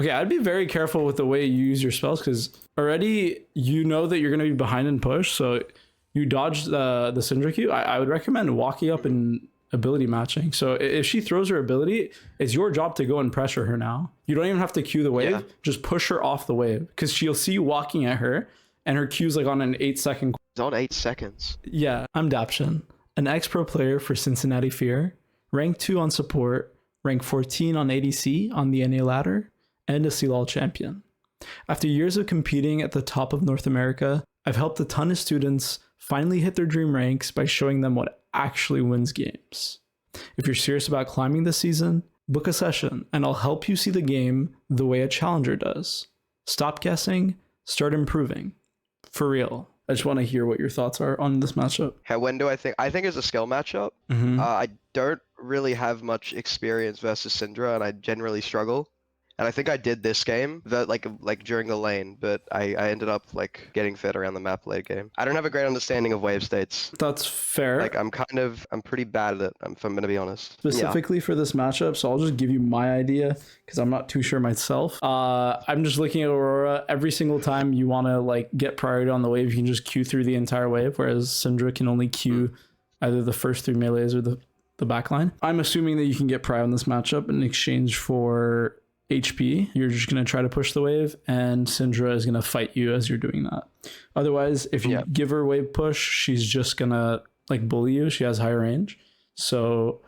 Okay, I'd be very careful with the way you use your spells because already you know that you're going to be behind in push. So you dodged the Syndra Q. I would recommend walking up and ability matching. So if she throws her ability, it's your job to go and pressure her now. You don't even have to Q the wave. Yeah. Just push her off the wave because she'll see you walking at her and her Q's like on an 8-second. It's on 8 seconds. Yeah, I'm Daption, an ex-pro player for Cincinnati Fear, rank 2 on support, rank 14 on ADC on the NA ladder, and a CLOL champion. After years of competing at the top of North America, I've helped a ton of students finally hit their dream ranks by showing them what actually wins games. If you're serious about climbing this season, book a session and I'll help you see the game the way a challenger does. Stop guessing, start improving. For real. I just want to hear what your thoughts are on this matchup. When do I think? I think it's a skill matchup. I don't really have much experience versus Syndra, and I generally struggle. And I think I did this game, like during the lane, but I ended up like getting fit around the map late game. I don't have a great understanding of wave states. That's fair. Like I'm pretty bad at it, if I'm gonna be honest. Specifically for this matchup, so I'll just give you my idea because I'm not too sure myself. I'm just looking at Aurora. Every single time you want to like get priority on the wave, you can just Q through the entire wave, whereas Syndra can only Q either the first 3 melees or the backline. I'm assuming that you can get prio on this matchup in exchange for HP. You're just going to try to push the wave and Syndra is going to fight you as you're doing that. Otherwise, if you give her wave push, she's just going to like bully you. She has higher range. So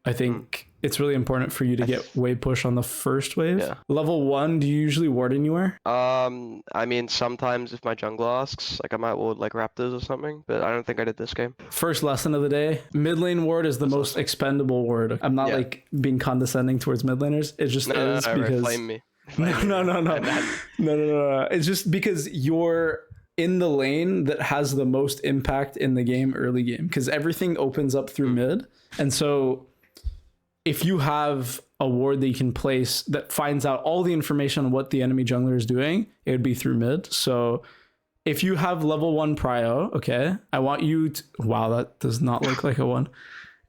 I think it's really important for you to get wave push on the first wave. Level 1, do you usually ward anywhere? I mean, sometimes if my jungler asks, like I might ward like Raptors or something, but I don't think I did this game. First lesson of the day, mid lane ward is the most expendable ward. I'm not like being condescending towards mid laners. It just is because... Flame me. No. It's just because you're in the lane that has the most impact in the game, early game, because everything opens up through mid. And so if you have a ward that you can place that finds out all the information on what the enemy jungler is doing, it would be through mid. So if you have level 1 prio, okay, I want you to... Wow, that does not look like a 1.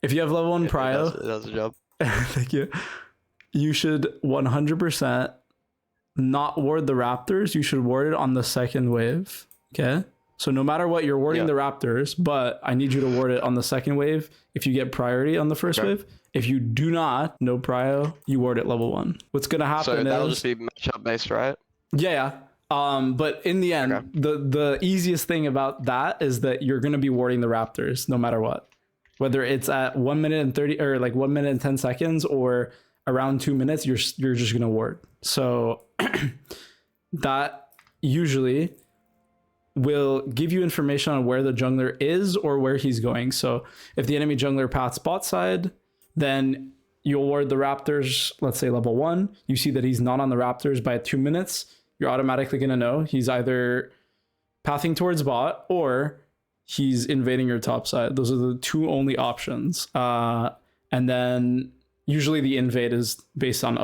If you have level 1 prio... That's a job. Thank you. You should 100% not ward the Raptors. You should ward it on the second wave, okay? So no matter what, you're warding the Raptors, but I need you to ward it on the second wave if you get priority on the first wave. If you do not, no prio, you ward at level 1. What's going to happen so that'll just be matchup based, right? Yeah. But in the end, the easiest thing about that is that you're going to be warding the Raptors no matter what. Whether it's at 1 minute and 30 or like 1 minute and 10 seconds or around 2 minutes, you're just going to ward. So that usually will give you information on where the jungler is or where he's going. So if the enemy jungler paths bot side, then you'll ward the Raptors, let's say level 1. You see that he's not on the Raptors by 2 minutes. You're automatically going to know he's either pathing towards bot or he's invading your top side. Those are the 2 only options. And then usually the invade is based on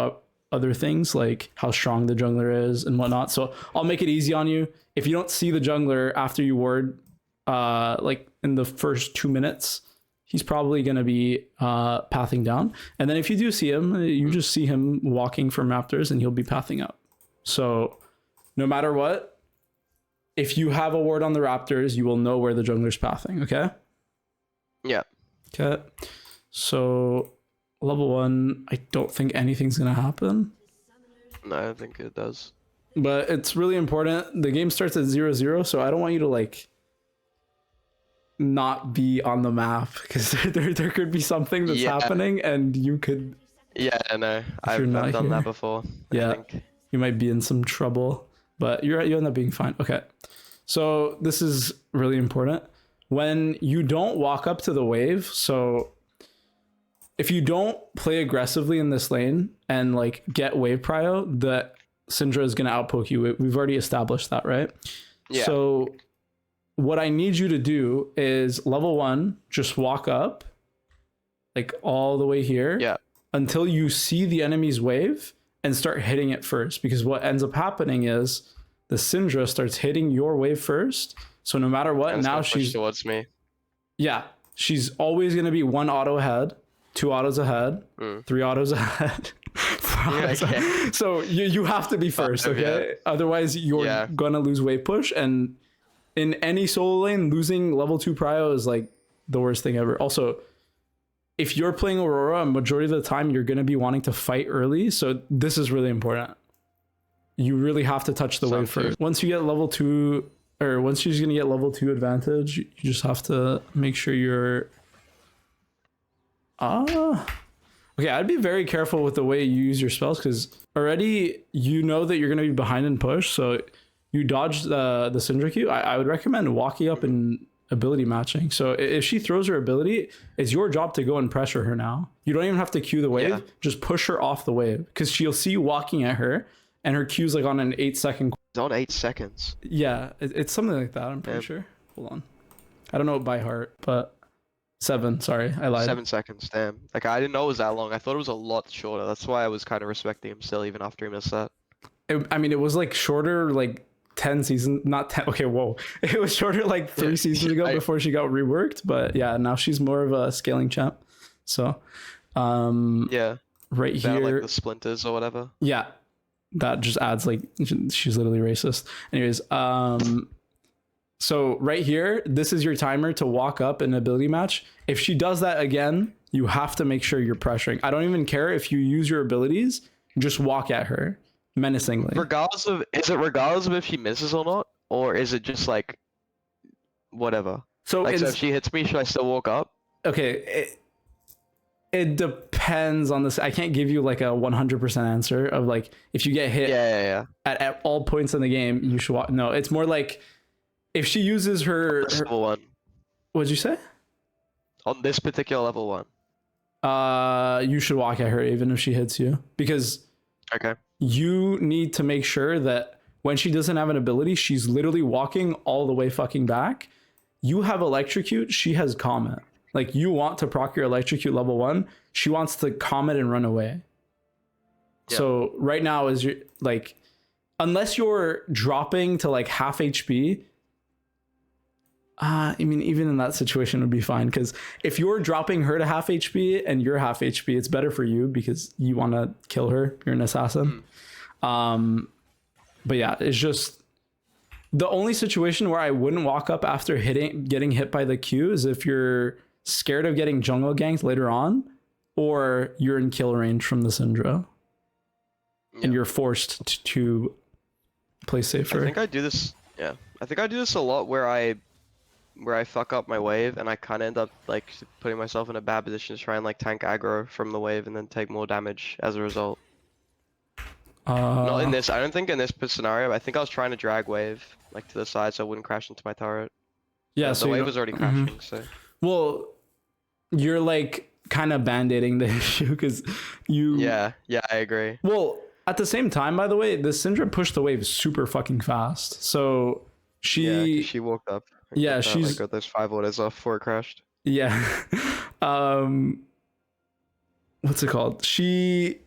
other things like how strong the jungler is and whatnot. So I'll make it easy on you. If you don't see the jungler after you ward, like in the first 2 minutes, he's probably going to be pathing down. And then if you do see him, you just see him walking from Raptors and he'll be pathing up. So no matter what, if you have a ward on the Raptors, you will know where the jungler's pathing, okay? Yeah. Okay. So level 1, I don't think anything's going to happen. No, I don't think it does. But it's really important. The game starts at 0-0, so I don't want you to like not be on the map because there could be something that's happening and you could... Yeah, no, I've done that before. Yeah, you might be in some trouble, but you end up being fine. Okay, so this is really important. When you don't walk up to the wave, so if you don't play aggressively in this lane and like get wave prio, the Syndra is going to outpoke you. We've already established that, right? Yeah. So what I need you to do is level 1, just walk up like all the way here until you see the enemy's wave and start hitting it first. Because what ends up happening is the Syndra starts hitting your wave first. So no matter what, now she's towards me. Yeah, she's always going to be 1 auto ahead, 2 autos ahead, 3 autos ahead, 4 okay. So you have to be first, okay? Yeah. Otherwise, you're gonna lose wave push, and in any solo lane, losing level 2 prio is like the worst thing ever. Also, if you're playing Aurora, a majority of the time you're gonna be wanting to fight early, so this is really important. You really have to touch the wave first. Once you get level 2, or once she's gonna get level 2 advantage, you just have to make sure you're okay, I'd be very careful with the way you use your spells, because already you know that you're going to be behind in push, so you dodge the Syndra Q. I would recommend walking up and ability matching. So if she throws her ability, it's your job to go and pressure her now. You don't even have to Q the wave, just push her off the wave, because she'll see you walking at her, and her Q's like on an 8-second. It's on 8 seconds. Yeah, it's something like that, I'm pretty sure. Hold on. I don't know it by heart, but... 7, sorry, I lied. 7 seconds, damn. Like, I didn't know it was that long. I thought it was a lot shorter. That's why I was kind of respecting him still, even after he missed that. I mean, it was like shorter, like 10 seasons, not 10. Okay, whoa. It was shorter like 3 seasons ago before she got reworked. But yeah, now she's more of a scaling champ. So, yeah, right here, like the splinters or whatever. Yeah, that just adds like she's literally racist. Anyways, so right here, this is your timer to walk up an ability match. If she does that again, you have to make sure you're pressuring. I don't even care if you use your abilities, just walk at her menacingly. Regardless of if she misses or not, or is it just like whatever? So, like, so if she hits me, should I still walk up? Okay, it depends on this. I can't give you like a 100% answer of like if you get hit at all points in the game, you should walk. No, it's more like if she uses her level 1. What'd you say? On this particular level 1. You should walk at her even if she hits you, because you need to make sure that when she doesn't have an ability, she's literally walking all the way fucking back. You have electrocute, she has comet. Like, you want to proc your electrocute level 1, she wants to comet and run away. So right now is your like, unless you're dropping to like half HP, I mean, even in that situation would be fine, because if you're dropping her to half HP and you're half HP, it's better for you because you want to kill her. You're an assassin. But yeah, it's just the only situation where I wouldn't walk up after getting hit by the Q is if you're scared of getting jungle ganked later on, or you're in kill range from the Syndra and you're forced to play safer. I think I do this. Yeah, I think I do this a lot where I fuck up my wave and I kind of end up like putting myself in a bad position to try and like tank aggro from the wave and then take more damage as a result. Not in this. I don't think in this scenario. I think I was trying to drag wave like to the side so I wouldn't crash into my turret. Yeah, so the wave was already crashing. So well, you're like kind of band-aiding the issue because you. Yeah, I agree. Well, at the same time, by the way, the Syndra pushed the wave super fucking fast. So she walked up. Yeah, she's like, got those 5 orders off before it crashed. Yeah. What's it called? She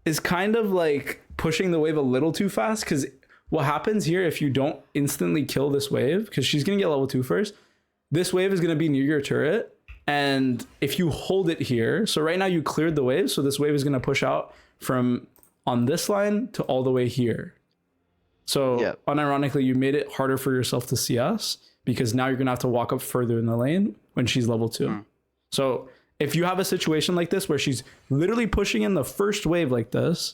is kind of like pushing the wave a little too fast, because what happens here if you don't instantly kill this wave, because she's gonna get level 2 first, this wave is gonna be near your turret, and if you hold it here, so right now you cleared the wave, so this wave is gonna push out from on this line to all the way here. So unironically, you made it harder for yourself to see us, because now you're gonna have to walk up further in the lane when she's level 2. So if you have a situation like this where she's literally pushing in the first wave like this,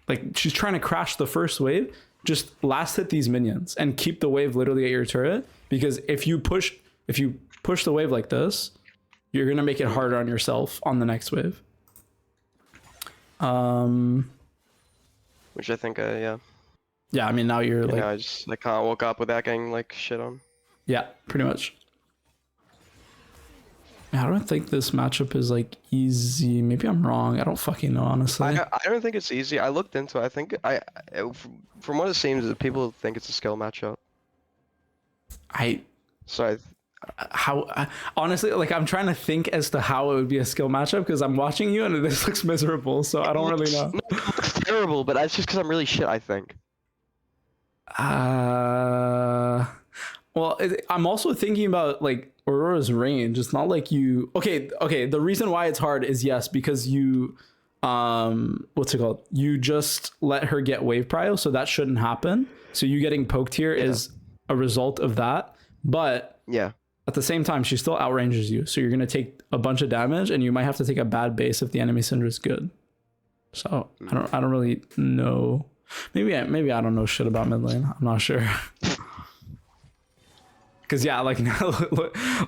like she's trying to crash the first wave, just last hit these minions and keep the wave literally at your turret, because if you push the wave like this, you're gonna make it harder on yourself on the next wave. Which I think yeah, I mean, now you're like, I can't walk up without getting like shit on. Yeah, pretty much. I don't think this matchup is like easy. Maybe I'm wrong. I don't fucking know, honestly. I don't think it's easy. I looked into it. I think from what it seems, people think it's a skill matchup. Honestly, like, I'm trying to think as to how it would be a skill matchup, because I'm watching you and this looks miserable, so I don't really know. It looks terrible, but that's just because I'm really shit, I think. Well, I'm also thinking about like Aurora's range. It's not like you. Okay. The reason why it's hard is, yes, because you what's it called? You just let her get wave prio, so that shouldn't happen. So you getting poked here is a result of that. But yeah, at the same time, she still outranges you, so you're gonna take a bunch of damage, and you might have to take a bad base if the enemy Syndra is good. So I don't really know. Maybe I don't know shit about mid lane. I'm not sure. Because yeah, like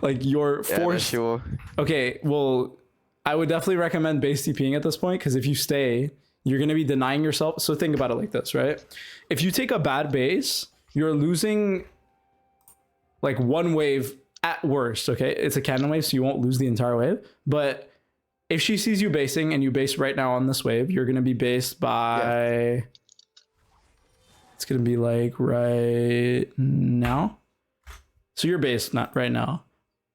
like your force. Sure. Okay, well, I would definitely recommend base TPing at this point, because if you stay, you're gonna be denying yourself. So think about it like this, right? If you take a bad base, you're losing like one wave at worst. Okay, it's a cannon wave, so you won't lose the entire wave. But if she sees you basing and you base right now on this wave, you're gonna be based by. It's gonna be like right now. So you're based not right now.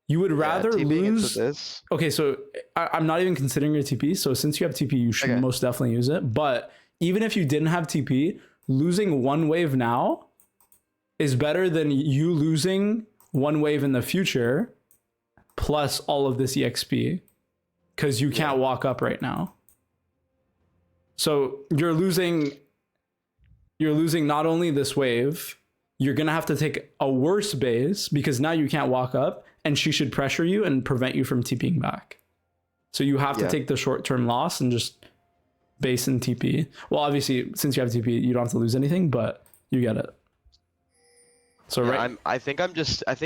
You would rather lose. This. Okay, so I'm not even considering your TP. So since you have TP, you should most definitely use it. But even if you didn't have TP, losing one wave now is better than you losing one wave in the future, plus all of this EXP, because you can't walk up right now. So you're losing not only this wave, you're gonna have to take a worse base because now you can't walk up, and she should pressure you and prevent you from TPing back. So you have to take the short-term loss and just base and TP. Well, obviously, since you have TP, you don't have to lose anything, but you get it. So I think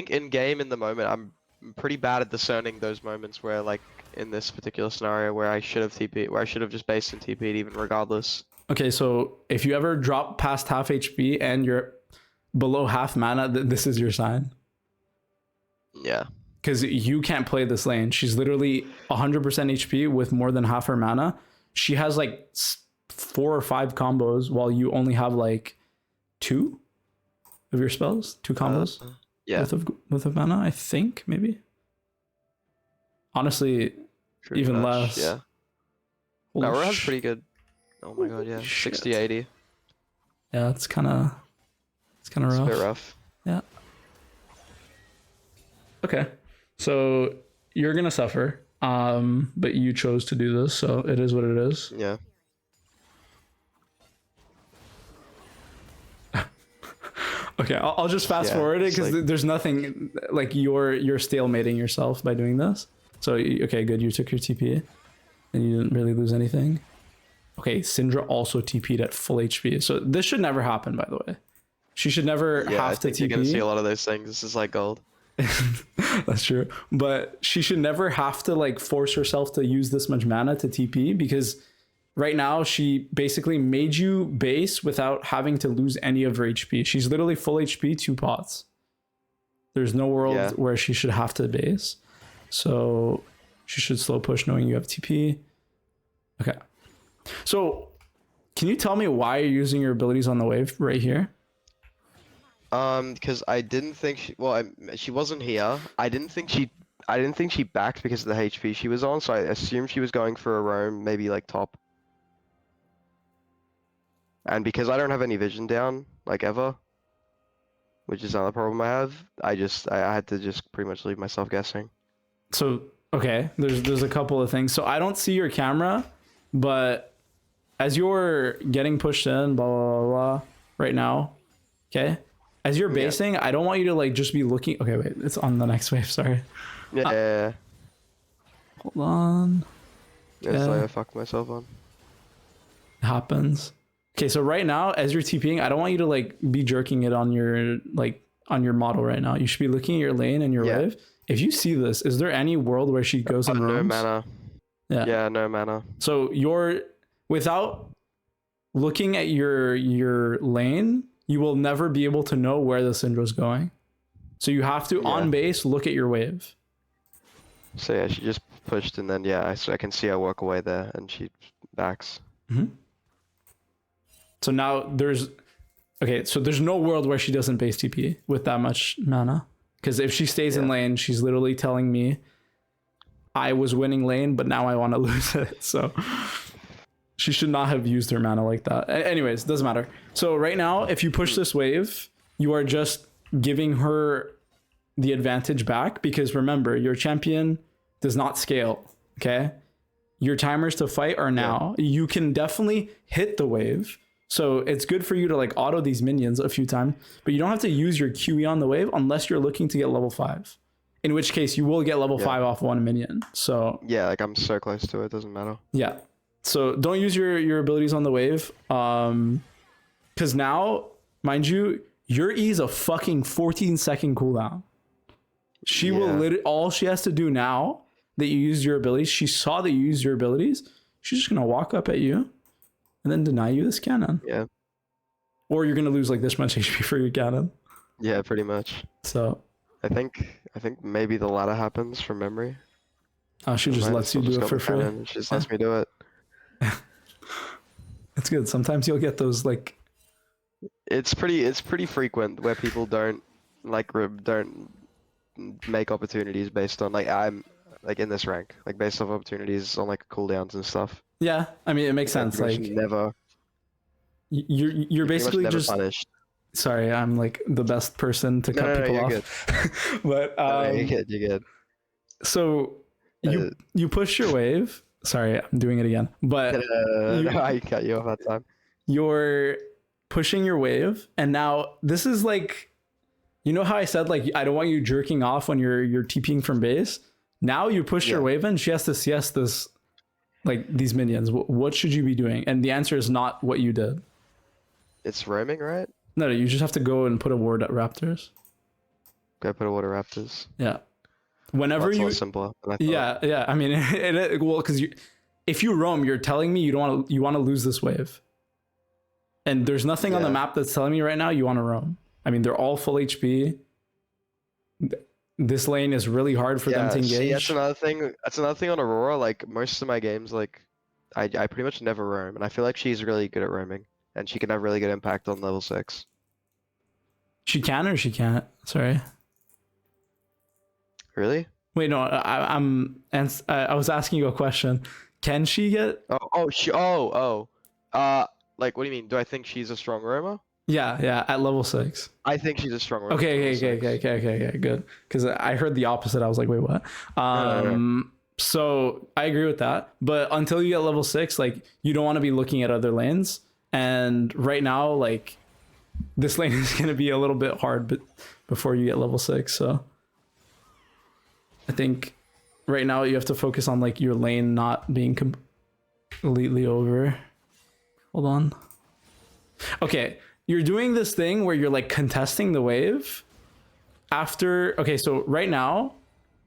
in game in the moment, I'm pretty bad at discerning those moments where, like in this particular scenario, where I should have TP, where I should have just based and TP'd even regardless. Okay, so if you ever drop past half HP and you're below half mana, this is your sign. Yeah. Because you can't play this lane. She's literally 100% HP with more than half her mana. She has like 4 or 5 combos while you only have like 2 of your spells. 2 combos. With a mana, I think, maybe. Honestly, even less. Yeah. No, Rora's pretty good. Oh my god, yeah. 60-80. Yeah, it's kind of rough. It's a bit rough. Yeah. Okay. So you're going to suffer, but you chose to do this, so it is what it is. Yeah. Okay, I'll just fast forward it because there's nothing like you're stalemating yourself by doing this. So, okay, good. You took your TP and you didn't really lose anything. Okay, Syndra also TP'd at full HP. So this should never happen, by the way. She should never have to TP. You're going to see a lot of those things. This is like gold. That's true. But she should never have to like force herself to use this much mana to TP, because right now she basically made you base without having to lose any of her HP. She's literally full HP 2 pots. There's no world where she should have to base. So she should slow push knowing you have TP. Okay. So can you tell me why you're using your abilities on the wave right here? Because I didn't think she wasn't here. I didn't think she backed because of the HP she was on, so I assumed she was going for a roam, maybe like top. And because I don't have any vision down, like ever, which is another problem I have, I had to just pretty much leave myself guessing. So, okay, there's a couple of things. So I don't see your camera, but as you're getting pushed in, blah, blah, blah, blah, right now, okay? As you're basing, I don't want you to like just be looking. Okay, wait, it's on the next wave, sorry. Yeah. Hold on. That's why I fucked myself on. It happens. Okay, so right now, as you're TPing, I don't want you to like be jerking it on your model right now. You should be looking at your lane and your wave. If you see this, is there any world where she goes and roams? No mana. Yeah, no mana. So you're without looking at your lane, you will never be able to know where the Syndra's going. So you have to on base look at your wave. So yeah, she just pushed, and then so I can see her walk away there, and she backs. Mm-hmm. So now there's no world where she doesn't base TP with that much mana. Because if she stays in lane, she's literally telling me I was winning lane, but now I want to lose it. So she should not have used her mana like that. Anyways, doesn't matter. So right now, if you push this wave, you are just giving her the advantage back, because remember, your champion does not scale, okay? your timers to fight are now. You can definitely hit the wave. So it's good for you to like auto these minions a few times, but you don't have to use your QE on the wave unless you're looking to get level 5. In which case you will get level 5 off one minion. So yeah, like I'm so close to it, doesn't matter. Yeah. So don't use your abilities on the wave. Because now, mind you, your E is a fucking 14-second cooldown. She will literally, all she has to do now that you use your abilities, she saw that you use your abilities, she's just gonna walk up at you and then deny you this cannon. Yeah. Or you're gonna lose like this much HP for your cannon. Yeah, pretty much. So I think maybe the latter happens from memory. she just lets you do it for free. She just lets me do it. It's good. Sometimes you'll get those like. It's pretty frequent where people don't make opportunities based on like I'm like in this rank, like based off opportunities on like cooldowns and stuff. Yeah, I mean it makes sense. Like never. You're basically never just punished. Sorry, I'm like the best person to cut people off. Good. But you're good. You're good. So you push your wave. Sorry, I'm doing it again. But I cut you off that time. You're pushing your wave, and now this is like, you know how I said like I don't want you jerking off when you're TPing from base. Now you push your wave in. She has to CS this, like these minions. What should you be doing? And the answer is not what you did. It's roaming, right? No, you just have to go and put a ward at raptors. Go put a ward at raptors. Yeah. Whenever that's you. A lot simpler than I thought. Yeah. I mean, well, because if you roam, you're telling me you want to lose this wave. And there's nothing on the map that's telling me right now you want to roam. I mean, they're all full HP. This lane is really hard for them to engage. See, that's another thing. That's another thing on Aurora. Like most of my games, like I pretty much never roam, and I feel like she's really good at roaming, and she can have really good impact on level 6. She can or she can't? Sorry. Really? Wait, no. I was asking you a question. Can she get? Like, what do you mean? Do I think she's a strong roamer? Yeah, at level 6. I think she's a strong roamer. Okay, good. Because I heard the opposite. I was like, wait, what? So I agree with that. But until you get level 6, like you don't want to be looking at other lanes. And right now, like this lane is going to be a little bit hard, but before you get level 6. So I think right now you have to focus on like your lane not being completely over. Hold on. Okay, you're doing this thing where you're like contesting the wave after. Okay, so right now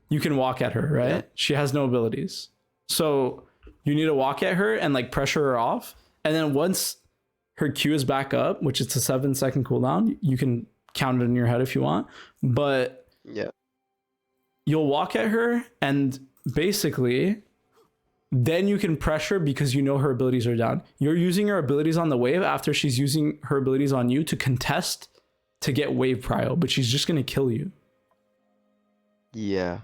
you can walk at her, right? Yeah. She has no abilities. So you need to walk at her and like pressure her off. And then once her Q is back up, which is a 7-second cooldown, you can count it in your head if you want. But yeah, you'll walk at her and basically then you can pressure because you know her abilities are down. You're using her abilities on the wave after she's using her abilities on you to contest to get wave prio, but she's just going to kill you. Yeah.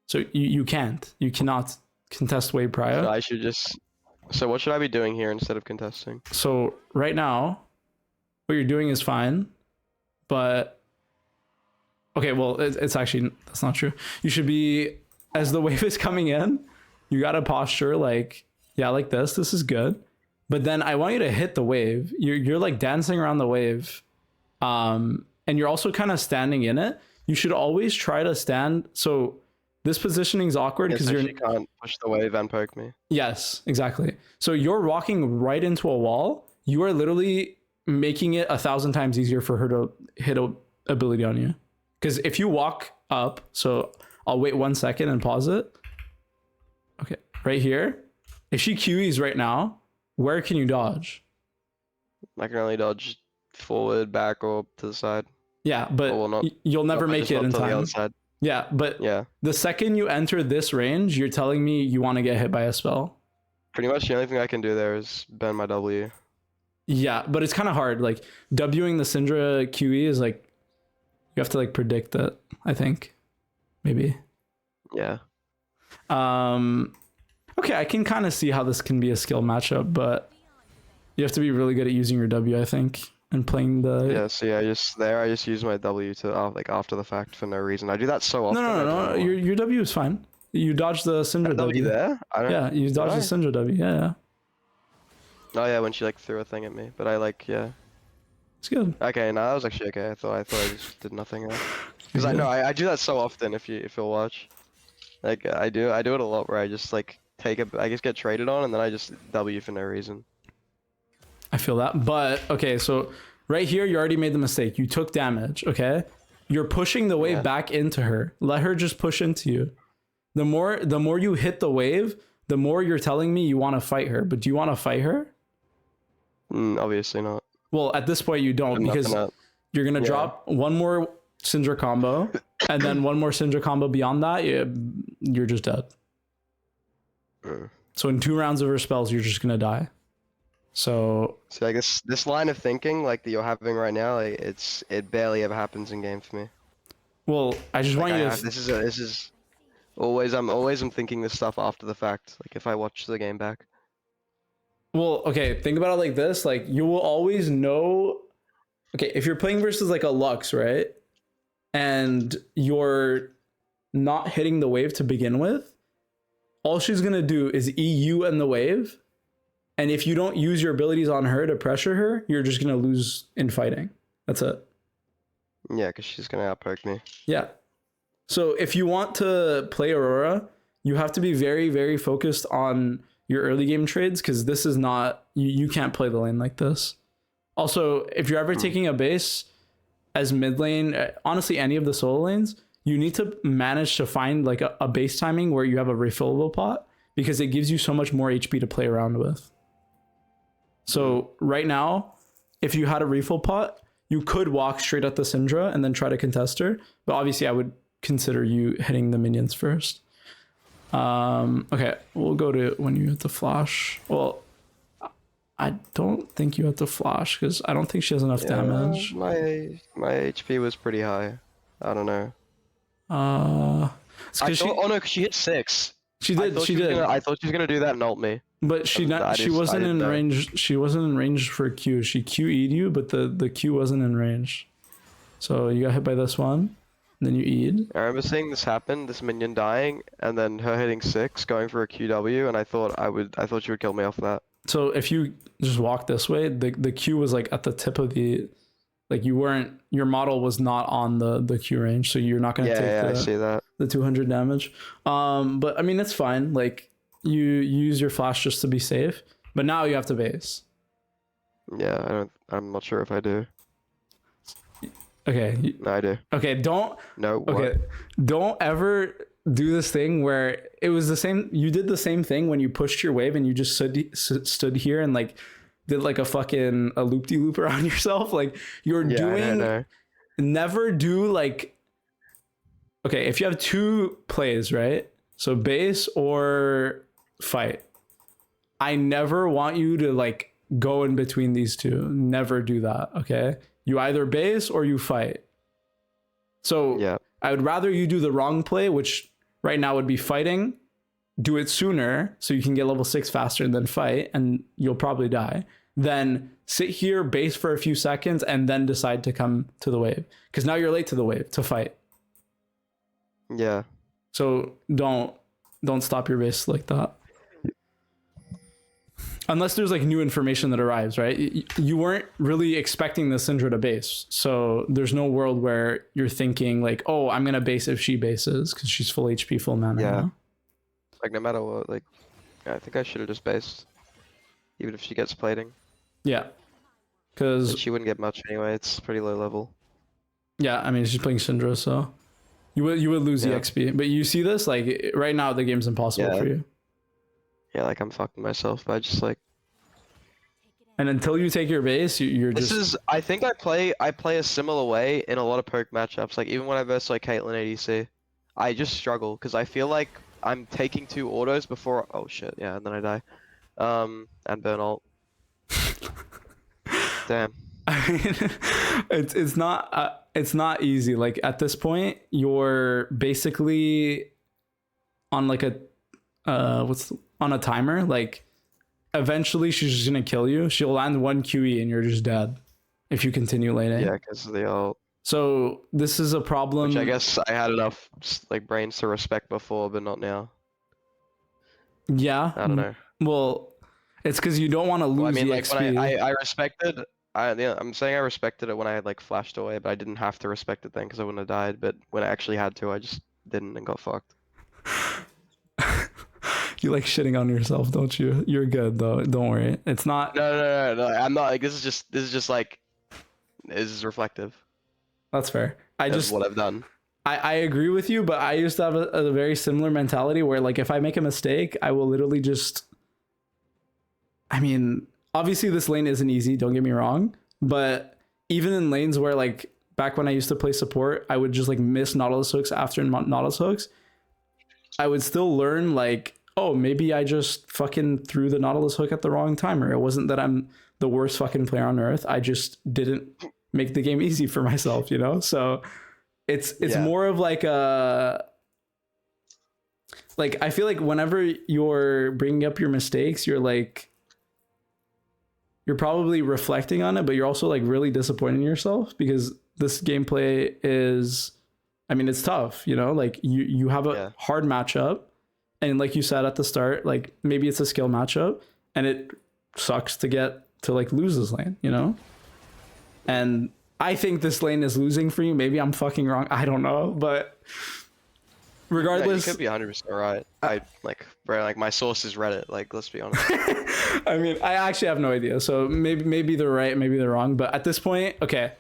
So you cannot contest wave prio. So I should just... So what should I be doing here instead of contesting? So right now, what you're doing is fine, but... Okay, well, it's actually... That's not true. You should be... As the wave is coming in, you got to posture like, yeah, like this. This is good. But then I want you to hit the wave. You're like dancing around the wave. And you're also kind of standing in it. You should always try to stand. So this positioning is awkward because you can't push the wave and poke me. Yes, exactly. So you're walking right into a wall. You are literally making it 1,000 times easier for her to hit a ability on you. Because if you walk up, so I'll wait 1 second and pause it. Okay, right here. If she QEs right now, where can you dodge? I can only dodge forward, back, or to the side. Yeah, but you'll never make it in time. Yeah, but the second you enter this range, you're telling me you want to get hit by a spell. Pretty much the only thing I can do there is bend my W. Yeah, but it's kind of hard. Like Wing the Syndra QE is like, you have to like predict it, I think. Maybe. Yeah. Okay, I can kind of see how this can be a skill matchup, but you have to be really good at using your W, I think, and playing the... Yeah, see, I just use my W to like after the fact for no reason. I do that so often. No. Your W is fine. You dodged the Syndra W. there? Yeah, you dodged the Syndra W. Yeah. Oh yeah, when she like threw a thing at me, but I like yeah. It's good. Okay, no, that was actually okay. I thought I just did nothing else. Because I know I do that so often. If you'll watch, like I do it a lot where I just like I just get traded on and then I just W for no reason. I feel that, but okay, so right here you already made the mistake. You took damage. Okay, you're pushing the wave back into her. Let her just push into you. The more you hit the wave, the more you're telling me you want to fight her. But do you want to fight her? Obviously not. Well, at this point you don't, because you're gonna drop one more Syndra combo, and then one more Syndra combo beyond that, you're just dead. So in 2 rounds of her spells, you're just gonna die. So I guess this line of thinking, like that you're having right now, like it barely ever happens in game for me. Well, I just want you to. This is always I'm thinking this stuff after the fact. Like if I watch the game back. Well, okay, think about it like this. Like, you will always know... Okay, if you're playing versus, like, a Lux, right? And you're not hitting the wave to begin with, all she's going to do is EU and the wave. And if you don't use your abilities on her to pressure her, you're just going to lose in fighting. That's it. Yeah, because she's going to outpoke me. Yeah. So if you want to play Aurora, you have to be very, very focused on your early game trades, because this is not, you can't play the lane like this. Also, if you're ever taking a base as mid lane, honestly, any of the solo lanes, you need to manage to find like a base timing where you have a refillable pot, because it gives you so much more HP to play around with. So right now, if you had a refill pot, you could walk straight at the Syndra and then try to contest her. But obviously I would consider you hitting the minions first. Okay, we'll go to when you hit the flash. Well, I don't think you have to flash, because I don't think she has enough damage. My HP was pretty high. I don't know. Cause she hit 6. She did. I thought she was gonna do that and ult me. But she wasn't in range. She wasn't in range for Q. She QE'd you, but the Q wasn't in range. So you got hit by this one. Then you E'd. I remember seeing this happen, this minion dying, and then her hitting 6, going for a QW, and I thought she would kill me off that. So if you just walk this way, the Q was like at the tip of the, like your model was not on the Q range, so you're not gonna take I see that. The 200 damage. But I mean, it's fine. Like you use your flash just to be safe, but now you have to base. Yeah, I'm not sure if I do. Okay. No, I do. Okay, don't. No. What? Okay, don't ever do this thing where it was the same. You did the same thing when you pushed your wave and you just stood here and like did like a loop-de-loop around yourself. Like you're doing. No. Never do like. Okay, if you have 2 plays, right? So base or fight. I never want you to like go in between these two. Never do that. Okay. You either base or you fight. So yeah. I would rather you do the wrong play, which right now would be fighting. Do it sooner so you can get level 6 faster and then fight, and you'll probably die. Then sit here, base for a few seconds, and then decide to come to the wave. Because now you're late to the wave to fight. Yeah. So don't stop your base like that. Unless there's like new information that arrives, right? You weren't really expecting the Syndra to base. So there's no world where you're thinking like, oh, I'm going to base if she bases because she's full HP, full mana. Yeah. Now. Like no matter what, like I think I should have just based. Even if she gets plating. Yeah. Because she wouldn't get much anyway. It's pretty low level. Yeah, I mean, she's playing Syndra, so you would lose the XP. But you see this? Like right now the game's impossible for you. Yeah, like I'm fucking myself by just like. And until you take your base, you're just. I think I play a similar way in a lot of poke matchups. Like even when I verse like Caitlyn ADC, I just struggle because I feel like I'm taking 2 autos before. Oh shit! Yeah, and then I die. And burn ult. Damn. I mean, it's not easy. Like at this point, you're basically on like a on a timer. Like eventually she's just gonna kill you. She'll land 1 QE and you're just dead if you continue laning. Yeah, because of the ult. So this is a problem. Which I guess I had enough like brains to respect before, but not now. Yeah. I don't know. Well, it's because you don't want to lose Well, I mean, the like XP. when I respected. I'm saying I respected it when I had like flashed away, but I didn't have to respect it then because I wouldn't have died. But when I actually had to, I just didn't and got fucked. You like shitting on yourself, don't you? You're good though. Don't worry. It's not. No. I'm not like this is just like this is reflective. That's fair. I Of just what I've done. I agree with you, but I used to have a very similar mentality where like if I make a mistake, I will literally just. I mean, obviously this lane isn't easy. Don't get me wrong, but even in lanes where like back when I used to play support, I would just like miss Nautilus hooks after Nautilus hooks. I would still learn like, oh, maybe I just fucking threw the Nautilus hook at the wrong time, or it wasn't that I'm the worst fucking player on earth. I just didn't make the game easy for myself, you know? So it's more of like a, like, I feel like whenever you're bringing up your mistakes, you're like, you're probably reflecting on it, but you're also like really disappointed in yourself because this gameplay is, I mean, it's tough, you know, like you have a hard matchup. And like you said at the start, like maybe it's a skill matchup and it sucks to get to like lose this lane, you know? And I think this lane is losing for you. Maybe I'm fucking wrong. I don't know, but regardless, you could be 100% right. I like, bro, like my source is Reddit. Like, let's be honest. I mean, I actually have no idea. So maybe they're right, maybe they're wrong. But at this point, okay,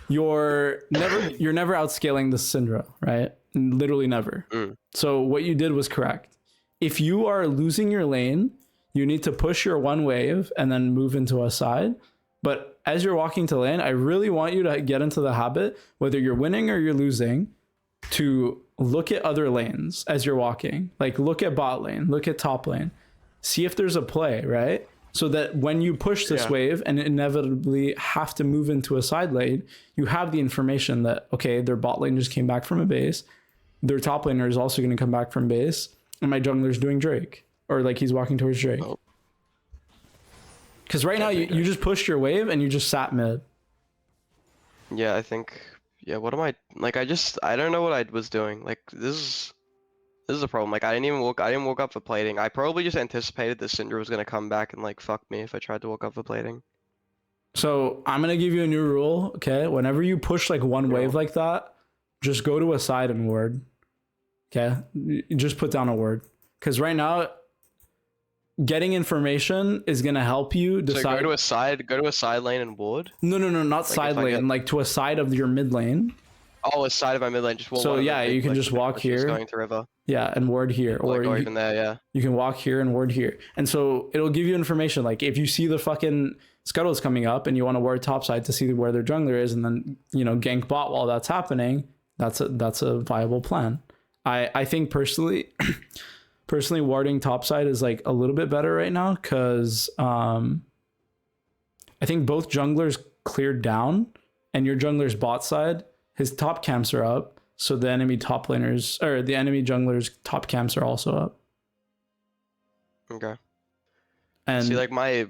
you're never outscaling the Syndra, right? Literally never. So what you did was correct. If you are losing your lane, you need to push your one wave and then move into a side. But as you're walking to lane, I really want you to get into the habit, whether you're winning or you're losing, to look at other lanes as you're walking. Like look at bot lane, look at top lane, see if there's a play, right? So that when you push this wave and inevitably have to move into a side lane, you have the information that, okay, their bot lane just came back from a base. Their top laner is also going to come back from base. And my jungler's doing Drake. Or like he's walking towards Drake. Because right now you just pushed your wave and you just sat mid. Yeah, I think. Yeah, what am I like? I don't know what I was doing. Like this is a problem. Like I didn't woke up for plating. I probably just anticipated that Syndra was gonna come back and like fuck me if I tried to woke up for plating. So I'm gonna give you a new rule. Okay, whenever you push like one wave like that, just go to a side and ward. Okay, you just put down a word, because right now getting information is gonna help you decide. So go to a side lane and ward. No, not like side lane, like to a side of your mid lane. Oh, a side of my mid lane. Just so yeah, you can just walk here. Going to river. Yeah, and ward here, or even there. Yeah, you can walk here and ward here, and so it'll give you information. Like if you see the fucking scuttles coming up and you want to ward topside to see where their jungler is, and then gank bot while that's happening. That's a viable plan. I think personally warding topside is like a little bit better right now because I think both junglers cleared down and your jungler's bot side, his top camps are up. So the enemy top laners or the enemy junglers top camps are also up. Okay. And see, like my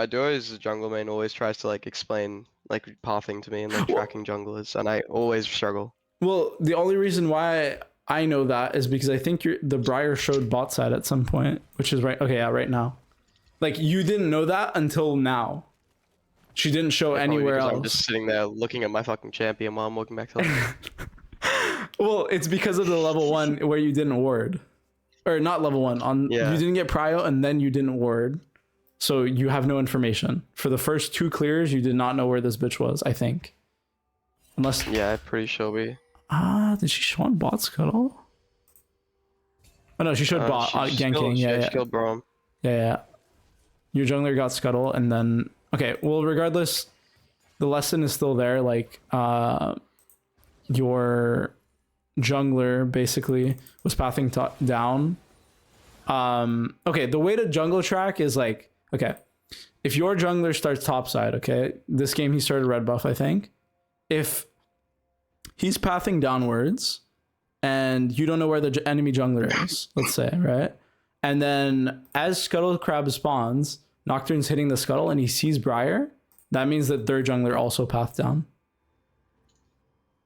duo's jungle main always tries to like explain like pathing to me and like tracking junglers, and I always struggle. Well, the only reason why I know that is because I think the Briar showed bot side at some point, which is right. Okay, yeah, right now. Like you didn't know that until now. She didn't show anywhere else. I'm just sitting there looking at my fucking champion while I'm walking back to Well, it's because of the level 1 where you didn't ward. Or not level 1. You didn't get prio and then you didn't ward. So you have no information. For the first 2 clears, you did not know where this bitch was, I think. Unless... Yeah, I'm pretty sure we... did she show on bot scuttle? Oh no, she showed bot ganking. She killed Braum. Yeah. Your jungler got scuttle and then... Okay, well, regardless, the lesson is still there. Like, your jungler basically was pathing down. Okay, the way to jungle track is like, okay, if your jungler starts topside, okay, this game he started red buff, I think. If he's pathing downwards and you don't know where the enemy jungler is, let's say, right? And then as Scuttle Crab spawns, Nocturne's hitting the scuttle and he sees Briar, that means that their jungler also pathed down.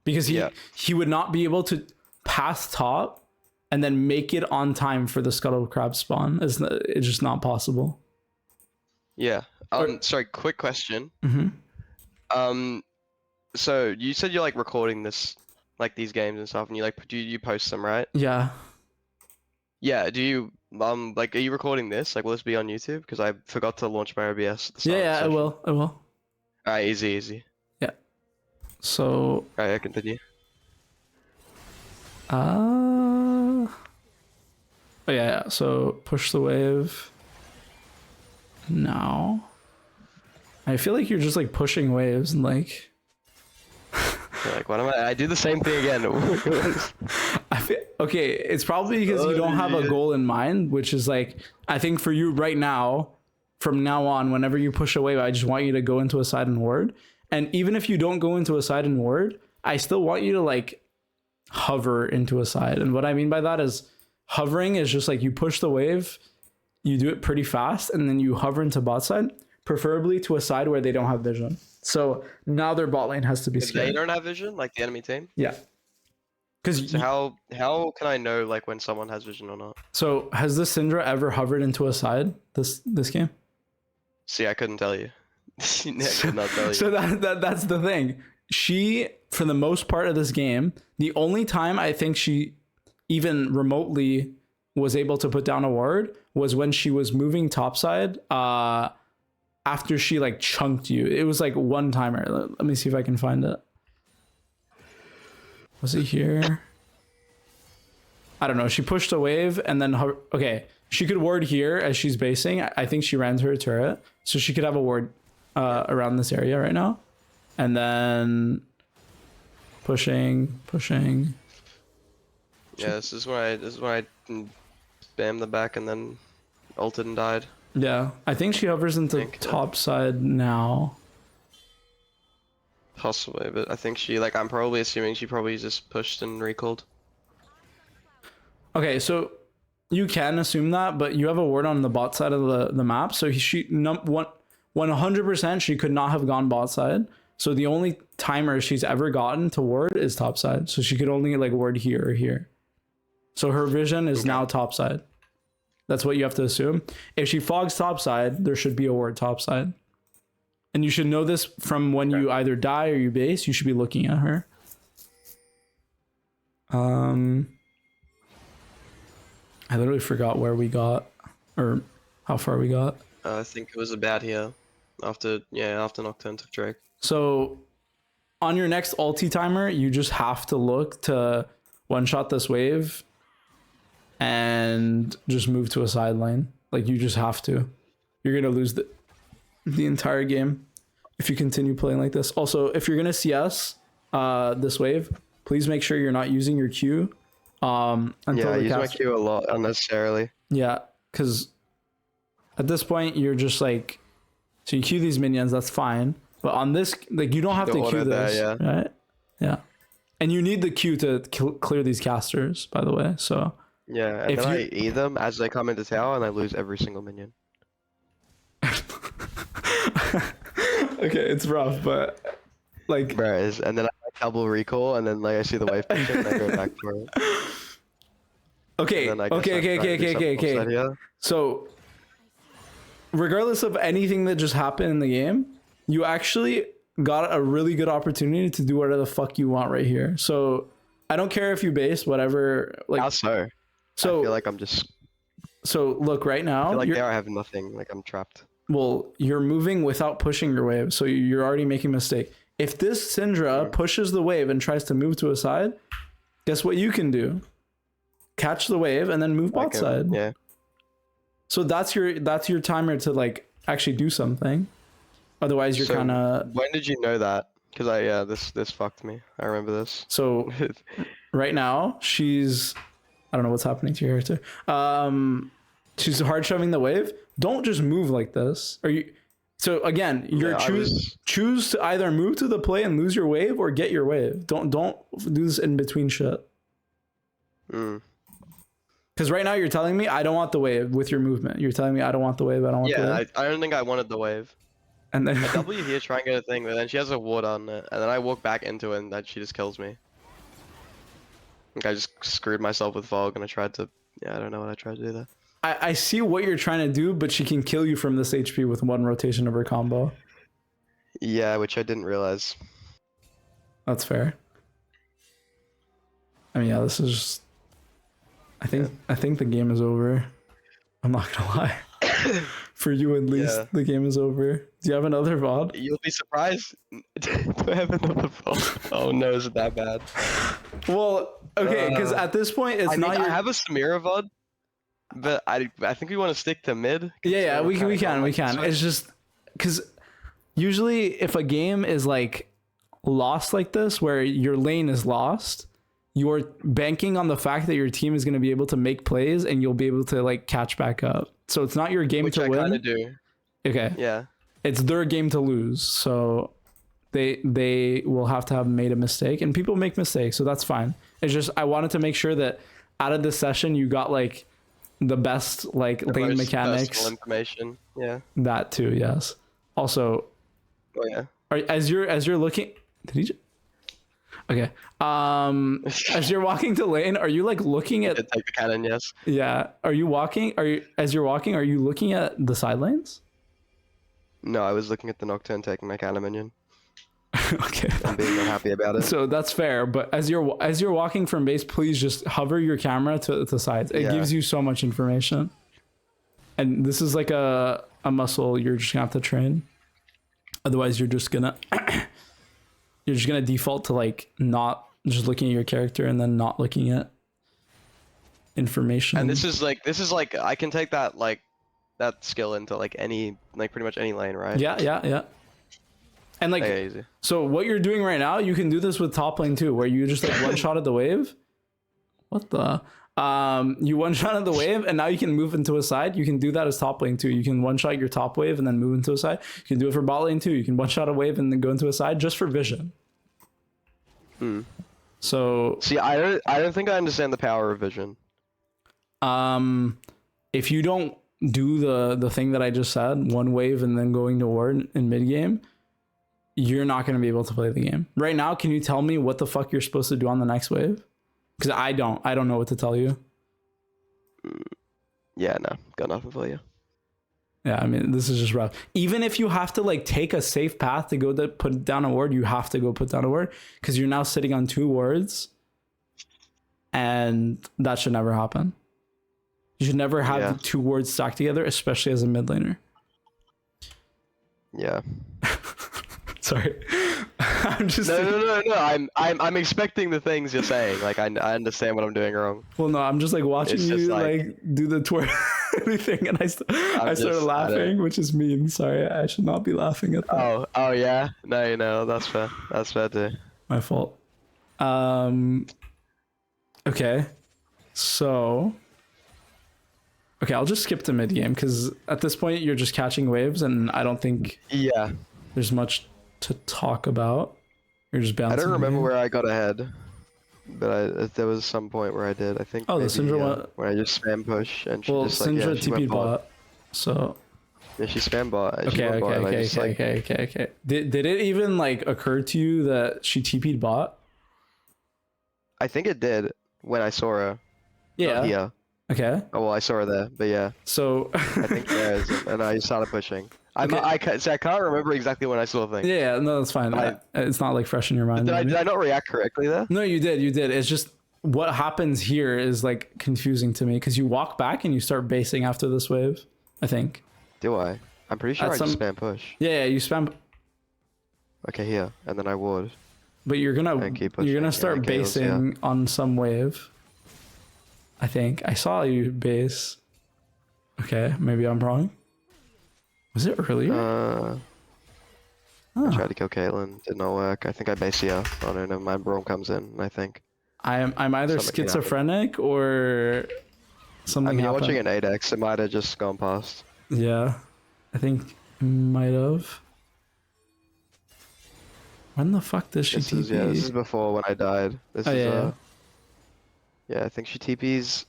because he would not be able to pass top and then make it on time for the scuttle crab spawn. It's just not possible. Yeah. Sorry, quick question. Mm-hmm. So you said you're like recording this, like these games and stuff, and you post them, right? Yeah. Yeah. Do you like, are you recording this? Like, will this be on YouTube? Because I forgot to launch my OBS at the start of the Yeah, I session. will. All right, easy. Yeah. So. All right, I continue. Oh yeah. So push the wave. Now. I feel like you're just like pushing waves and like. Like, what am I do the same thing again. Okay, it's probably because you don't have a goal in mind, which is like, I think for you right now, from now on, whenever you push a wave, I just want you to go into a side and ward. And even if you don't go into a side and ward, I still want you to like hover into a side. And what I mean by that is hovering is just like you push the wave, you do it pretty fast, and then you hover into bot side, preferably to a side where they don't have vision. So now their bot lane has to be scared. They don't have vision, like the enemy team? Yeah. So how can I know like when someone has vision or not? So has this Syndra ever hovered into a side this game? See, I couldn't tell you. I could not tell you. So that's the thing. She, for the most part of this game, the only time I think she even remotely was able to put down a ward was when she was moving topside after she like chunked you. It was like one timer. Let me see if I can find it. Was it here? I don't know. She pushed a wave and then okay, she could ward here as she's basing. I think she ran to her turret, so she could have a ward around this area right now, and then pushing. Yeah, this is when I spammed the back and then ulted and died. Yeah, I think she hovers into top side now. Possibly, but I think she, like, I'm probably assuming she probably just pushed and recalled. Okay, so you can assume that, but you have a ward on the bot side of the map, so 100% she could not have gone bot side. So the only timer she's ever gotten to ward is top side, so she could only like ward here or here. So her vision is now top side. That's what you have to assume. If she fogs top side, there should be a ward top side. And you should know this from when you either die or you base. You should be looking at her. I literally forgot where we got or how far we got. I think it was about here after Nocturne took Drake. So on your next ulti timer, you just have to look to one-shot this wave and just move to a side lane. Like, you just have to. You're going to lose the entire game if you continue playing like this. Also, if you're going to CS this wave, please make sure you're not using your Q. Yeah, I use my Q a lot unnecessarily. Yeah, because at this point, you're just like... So you Q these minions, that's fine. But on this, like, you don't have to Q this, right? Yeah. And you need the Q to clear these casters, by the way, so... Yeah, and then I E them as they come into tower, and I lose every single minion. Okay, it's rough, but like, and then I double recall, and then like I see the wave pushing, and I go back for it. Okay. So, regardless of anything that just happened in the game, you actually got a really good opportunity to do whatever the fuck you want right here. So, I don't care if you base whatever. Like, how so? I feel like I'm just. So look, right now, I feel like there I have nothing. Like, I'm trapped. Well, you're moving without pushing your wave, so you're already making a mistake. If this Syndra pushes the wave and tries to move to a side, guess what you can do? Catch the wave and then move bot side. Yeah. So that's your timer to like actually do something. Otherwise, you're kind of. When did you know that? Because this fucked me. I remember this. So right now she's. I don't know what's happening to your hair too. She's hard shoving the wave. Don't just move like this. Are you? So again, choose to either move to the play and lose your wave or get your wave. Don't do this in between shit. Because right now you're telling me I don't want the wave with your movement. You're telling me I don't want the wave. I don't want the wave. I don't think I wanted the wave. And then I W here, try and get a thing, but then she has a ward on it, and then I walk back into it, and then she just kills me. Like I just screwed myself with Fog, and I tried to. Yeah, I don't know what I tried to do there. I see what you're trying to do, but she can kill you from this HP with one rotation of her combo. Yeah, which I didn't realize. That's fair. I mean, yeah, this is just... I think the game is over. I'm not gonna lie. For you at least, the game is over. Do you have another VOD? You'll be surprised. Do I have another VOD? Oh no, is it that bad? Well, okay, because at this point, it's not your... I have a Samira VOD, but I think we want to stick to mid. Yeah, we can. It's just... Because usually if a game is like lost like this, where your lane is lost, you're banking on the fact that your team is going to be able to make plays and you'll be able to like catch back up. So it's not your game to win. Which I kind of do. Okay. Yeah. It's their game to lose. So they will have to have made a mistake, and people make mistakes. So that's fine. It's just, I wanted to make sure that out of this session, you got like the best like lane mechanics. Information. Yeah. That too. Yes. Also, oh yeah. As you're looking, did he just... Okay. As you're walking to lane, are you like looking at... Take the cannon, yes. Yeah. Are you walking? As you're walking, are you looking at the side lanes? No, I was looking at the Nocturne taking my cannon minion. Okay. I'm being unhappy about it. So that's fair, but as you're walking from base, please just hover your camera to the sides. It gives you so much information. And this is like a muscle you're just gonna have to train. Otherwise, you're just gonna default to like not just looking at your character and then not looking at information. And this is like I can take that skill into like pretty much any lane, right? Yeah. And like, easy. So what you're doing right now, you can do this with top lane too, where you just like one shot at the wave. What the? You one shot at the wave, and now you can move into a side. You can do that as top lane too. You can one shot your top wave and then move into a side. You can do it for bot lane too. You can one shot a wave and then go into a side just for vision. So see, I don't think I understand the power of vision. If you don't do the thing that I just said, one wave and then going to ward in mid game, you're not going to be able to play the game. Right now, can you tell me what the fuck you're supposed to do on the next wave? Because I don't know what to tell you. Yeah, no, got nothing for you. Yeah, I mean, this is just rough. Even if you have to like take a safe path to go to put down a ward, you have to go put down a ward because you're now sitting on 2 wards, and that should never happen. You should never have 2 wards stacked together, especially as a mid laner. Yeah. Sorry. I'm just no. I'm expecting the things you're saying. Like I understand what I'm doing wrong. Well, no, I'm just like watching you like do the twirl thing, and I started laughing, which is mean. Sorry, I should not be laughing at that. Oh yeah. No, that's fair. That's fair too. My fault. Okay. So. Okay, I'll just skip to mid game because at this point you're just catching waves, and I don't think there's much to talk about. You're just bouncing. I don't remember where I got ahead, but there was some point where I did. I think. Oh, the Syndra when I just spam push and she just like Syndra she TP bot. So. Yeah, she spam bot. Okay. Did it even like occur to you that she TP'd bot? I think it did when I saw her. Yeah. Yeah. Okay. Oh well, I saw her there, but yeah. So. I think there is, and I started pushing. I can't remember exactly when I saw things. Yeah, no, that's fine. It's not like fresh in your mind. Did I not react correctly there? No, you did. It's just what happens here is like confusing to me because you walk back and you start basing after this wave. I think. Do I? I'm pretty sure I just spam push. Yeah, you spam. Okay, here, and then I ward. But you're gonna start basing on some wave. I think I saw you base. Okay, maybe I'm wrong. Was it earlier? I tried to kill Caitlyn, did not work. I think I base here. Oh no, never mind. Braum comes in, I think. I'm either schizophrenic or something. I mean, you're happened. watching an 8x. It might have just gone past. Yeah, I think it might have. When the fuck does she TP? This is before when I died. Yeah, I think she TPs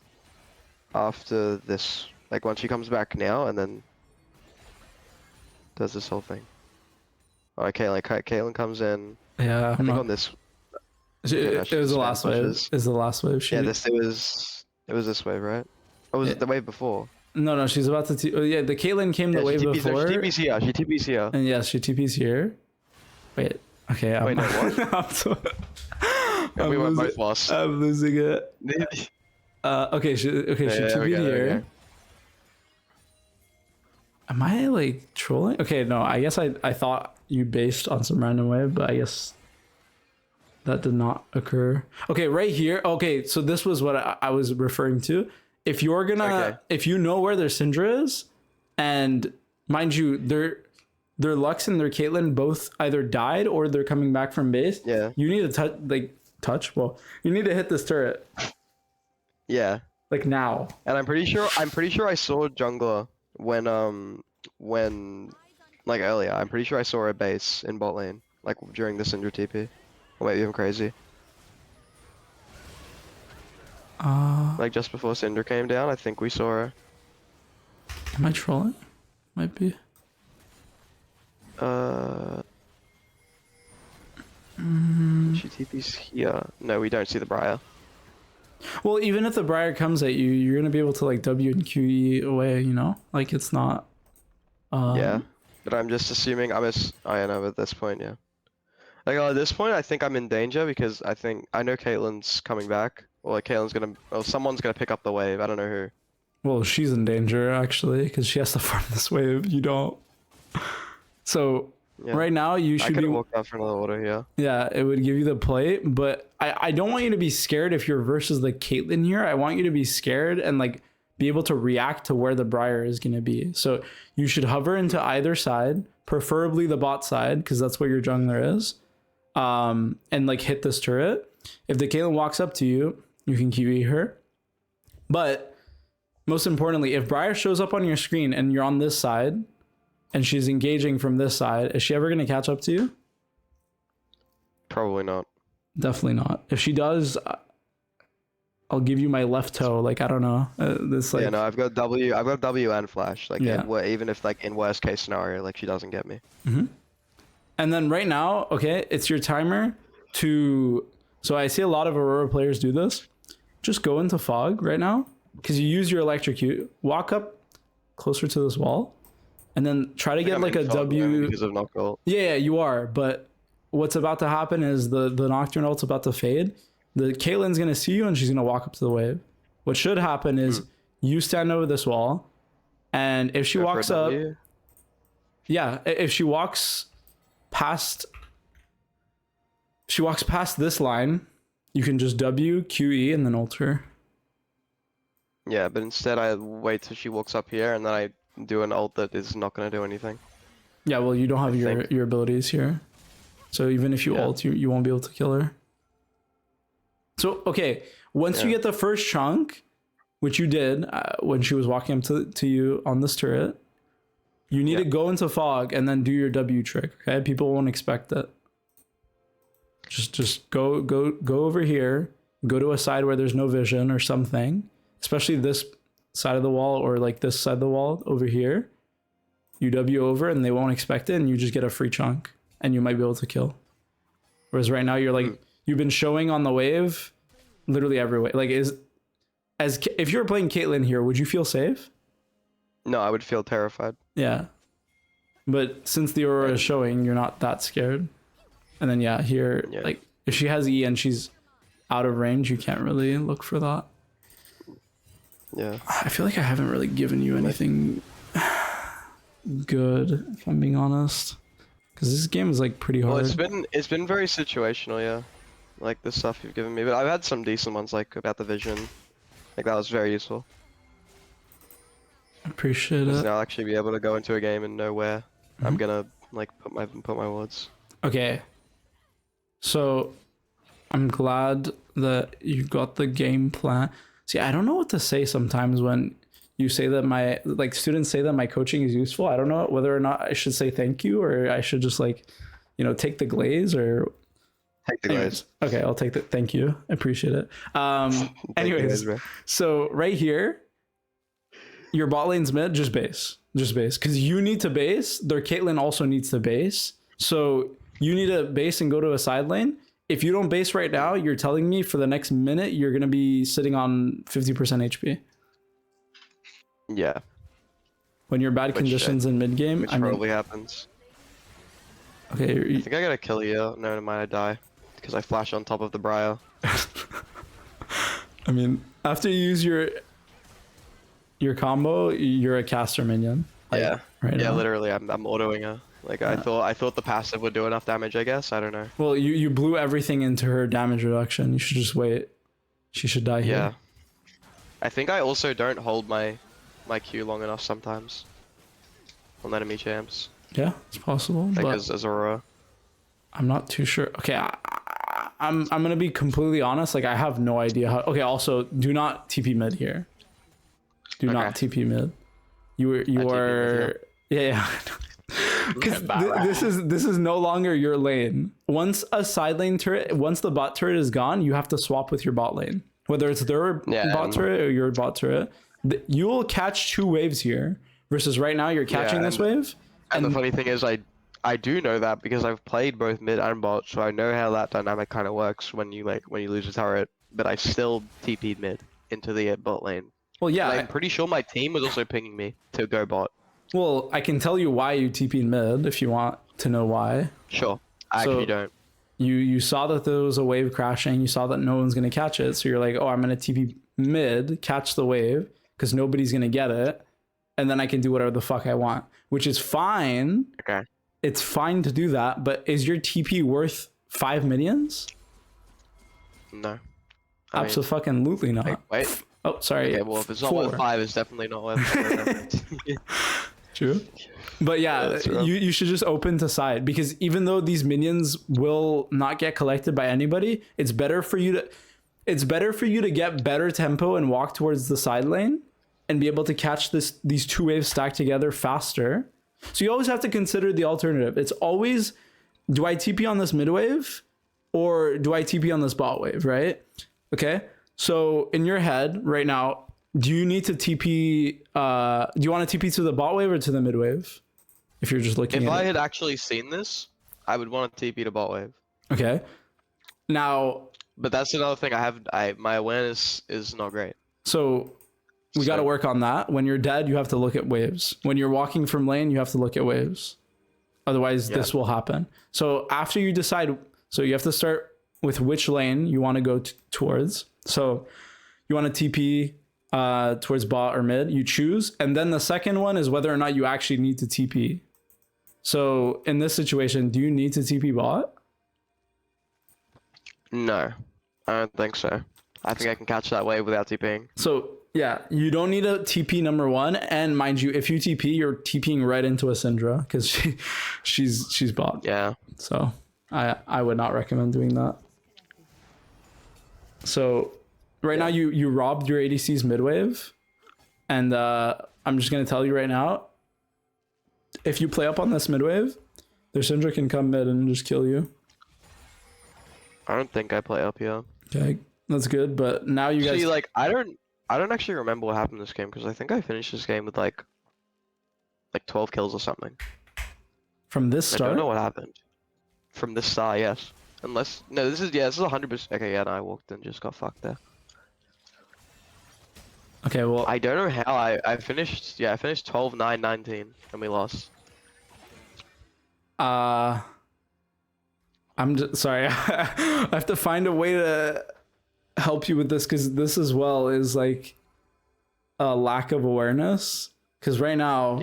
after this. Like once she comes back now, and then does this whole thing. Alright, Caitlyn comes in. Yeah, I think on this. it was the last wave. It's the last wave. Yeah, it was this wave, right? Or was it the wave before? No, she's about to. Oh, yeah, the Caitlyn came the wave before. She TP's here. She TP's here. And yes, she TP's here. Wait. Okay. Wait, no, what? We went both lost. I'm losing it. Okay. She TP'd here. Am I like trolling? Okay, no. I guess I thought you based on some random wave, but I guess that did not occur. Okay, right here. Okay, so this was what I was referring to. If you're gonna, if you know where their Syndra is, and mind you, their Lux and their Caitlyn both either died or they're coming back from base. Yeah. You need to touch. Well, you need to hit this turret. Yeah. Like now. And I'm pretty sure I saw jungler when like earlier. I'm pretty sure I saw a base in bot lane like during the Syndra TP. Or maybe I'm crazy. Like just before Cinder came down, I think we saw her. Am I trolling? Might be. She TP's here. No, we don't see the Briar. Well, even if the Briar comes at you, you're gonna be able to like W and QE away. You know, like it's not. Yeah, but I'm just assuming I know at this point, yeah. Like at this point, I think I'm in danger because I know Caitlyn's coming back. Or like someone's gonna pick up the wave. I don't know who. Well, she's in danger actually because she has to farm this wave. You don't. So right now you should be. I could walk out for another order. Yeah. Yeah, it would give you the play, but I don't want you to be scared if you're versus the Caitlyn here. I want you to be scared and like be able to react to where the Briar is gonna be. So you should hover into either side, preferably the bot side because that's where your jungler is, and like hit this turret. If the Caitlyn walks up to you, you can QE her. But most importantly, if Briar shows up on your screen and you're on this side and she's engaging from this side, is she ever going to catch up to you? Probably not. Definitely not. If she does, I'll give you my left toe. Like, I don't know. This like. Yeah, no, I've got W and flash. Like, even if like in worst case scenario, like she doesn't get me. And then right now, okay, it's your timer to. So I see a lot of Aurora players do this. Just go into fog right now because you use your electrocute. Walk up closer to this wall, and then try to get like a W. Because of Nocturne. Yeah, you are. But what's about to happen is the Nocturne ult's about to fade. The Caitlyn's gonna see you and she's gonna walk up to the wave. What should happen is you stand over this wall, and if she walks up, if she walks past this line, you can just W, QE, and then ult her. Yeah, but instead I wait till she walks up here, and then I do an ult that is not going to do anything. Yeah, well, you don't have your abilities here. So even if you ult, you won't be able to kill her. So, okay, once you get the first chunk, which you did when she was walking up to you on this turret, you need to go into fog and then do your W trick, okay? People won't expect it. Just go over here, go to a side where there's no vision or something, especially this side of the wall or like this side of the wall over here. You W over and they won't expect it, and you just get a free chunk and you might be able to kill. Whereas right now you're like, you've been showing on the wave literally everywhere. Like if you were playing Caitlyn here, would you feel safe? No, I would feel terrified. Yeah. But since the Aurora is showing, you're not that scared. And then here, like if she has E and she's out of range, you can't really look for that. Yeah. I feel like I haven't really given you anything good, if I'm being honest. Because this game is like pretty hard. Well, it's been very situational, yeah. Like the stuff you've given me, but I've had some decent ones like about the vision. Like that was very useful. I appreciate it. Now I'll actually be able to go into a game and know where I'm gonna like put my wards. Okay. So I'm glad that you got the game plan. See, I don't know what to say sometimes when you say that students say that my coaching is useful. I don't know whether or not I should say thank you or I should just take the glaze or take the glaze. Okay, I'll take that. Thank you. I appreciate it. Anyways, so right here, your bot lane's mid, just base. Because you need to base. Their Caitlyn also needs to base. So you need to base and go to a side lane. If you don't base right now, you're telling me for the next minute you're gonna be sitting on 50% HP. Yeah. When you're bad conditions in mid game, which probably happens. Okay. I think I gotta kill you. No, never mind. I die because I flash on top of the Briar. I mean, after you use your combo, you're a caster minion. Like, yeah. Right yeah. now. Literally, I'm autoing her. Like I thought the passive would do enough damage. I guess I don't know. Well, you blew everything into her damage reduction. You should just wait. She should die here. Yeah. I think I also don't hold my Q long enough sometimes on enemy champs. Yeah, it's possible. Like but as Aurora. I'm not too sure. Okay, I'm gonna be completely honest. Like I have no idea how. Okay, also do not TP mid here. Do not TP mid. You are yeah. Because this is no longer your lane. Once a side lane turret, once the bot turret is gone, you have to swap with your bot lane. Whether it's their bot turret or your bot turret, you will catch 2 waves here. Versus right now, you're catching this wave. And the funny thing is, I do know that because I've played both mid and bot, so I know how that dynamic kind of works when you lose a turret. But I still TP'd mid into the bot lane. Well, yeah, I'm pretty sure my team was also pinging me to go bot. Well, I can tell you why you TP'd mid if you want to know why. Sure, I actually don't. You saw that there was a wave crashing. You saw that no one's gonna catch it, so you're like, oh, I'm gonna TP mid, catch the wave because nobody's gonna get it, and then I can do whatever the fuck I want, which is fine. Okay. It's fine to do that, but is your TP worth 5 minions? No. Absolutely not. Wait. Oh, sorry. Okay, well, if it's not worth 5, it's definitely not worth it. True. But yeah, you should just open to side because even though these minions will not get collected by anybody, it's better for you to get better tempo and walk towards the side lane and be able to catch these 2 waves stacked together faster. So you always have to consider the alternative. It's always, do I TP on this mid wave or do I TP on this bot wave, right? Okay. So in your head right now, do you need to TP, do you want to TP to the bot wave or to the mid wave? If you're just looking at it. If I had actually seen this, I would want to TP to bot wave. Okay. Now. But that's another thing my awareness is not great. So we got to work on that. When you're dead, you have to look at waves. When you're walking from lane, you have to look at waves. Otherwise, this will happen. So after you decide, so you have to start with which lane you want to go towards. So you want to TP towards bot or mid, you choose. And then the second one is whether or not you actually need to TP. So in this situation, do you need to TP bot? No, I don't think so. I think I can catch that wave without TPing. So yeah, you don't need a TP number 1. And mind you, if you TP, you're TPing right into a Syndra because she's bot. Yeah. So I would not recommend doing that. So right now you robbed your ADC's mid wave, and I'm just gonna tell you right now, if you play up on this mid wave, their Syndra can come mid and just kill you. I don't think I play up here. Okay, that's good. But now you guys like I don't actually remember what happened in this game because I think I finished this game with like 12 kills or something. From this start? I don't know what happened. From this start, yes. Unless no, this is 100%. Okay, yeah, no, I walked and just got fucked there. Okay, well I don't know how I finished. Yeah, I finished 12, 9, 19, and we lost. I'm just sorry. I have to find a way to help you with this because this as well is like a lack of awareness. Because right now,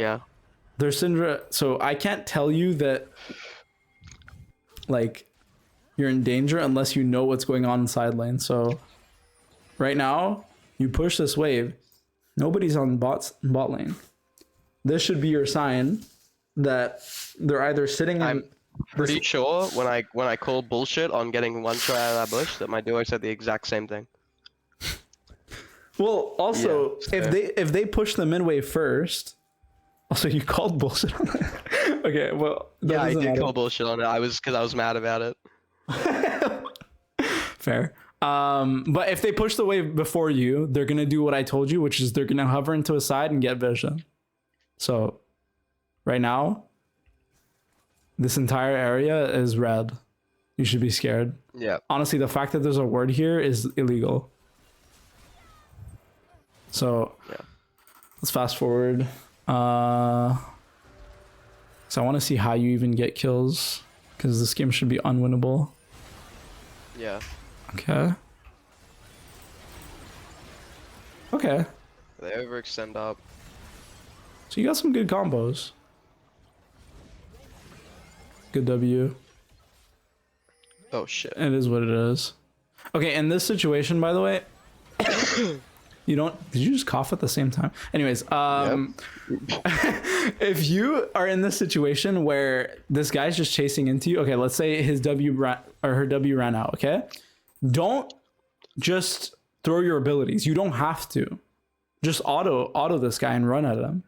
there's Syndra. So I can't tell you that like you're in danger unless you know what's going on in side lane. So right now, you push this wave. Nobody's on bot lane. This should be your sign that they're either sitting in. Pretty sure when I call bullshit on getting one try out of that bush that my duo said the exact same thing. Well, also if they push the mid wave first, also you called bullshit on that. Okay, well I did call bullshit on it. Because I was mad about it. Fair. But if they push the wave before you, they're gonna do what I told you, which is they're gonna hover into a side and get vision. So right now, this entire area is red. You should be scared. Yeah. Honestly, the fact that there's a word here is illegal. So yeah. Let's fast forward. So I want to see how you even get kills, because this game should be unwinnable. Yeah. Okay. Okay. They overextend up. So you got some good combos. Good W. Oh shit. It is what it is. Okay, in this situation, by the way, you don't. Did you just cough at the same time? Anyways, Yep. if you are in this situation where this guy's just chasing into you, okay, let's say his W ran, or her W ran out. Okay, don't just throw your abilities. You don't have to. Just auto this guy and run at him,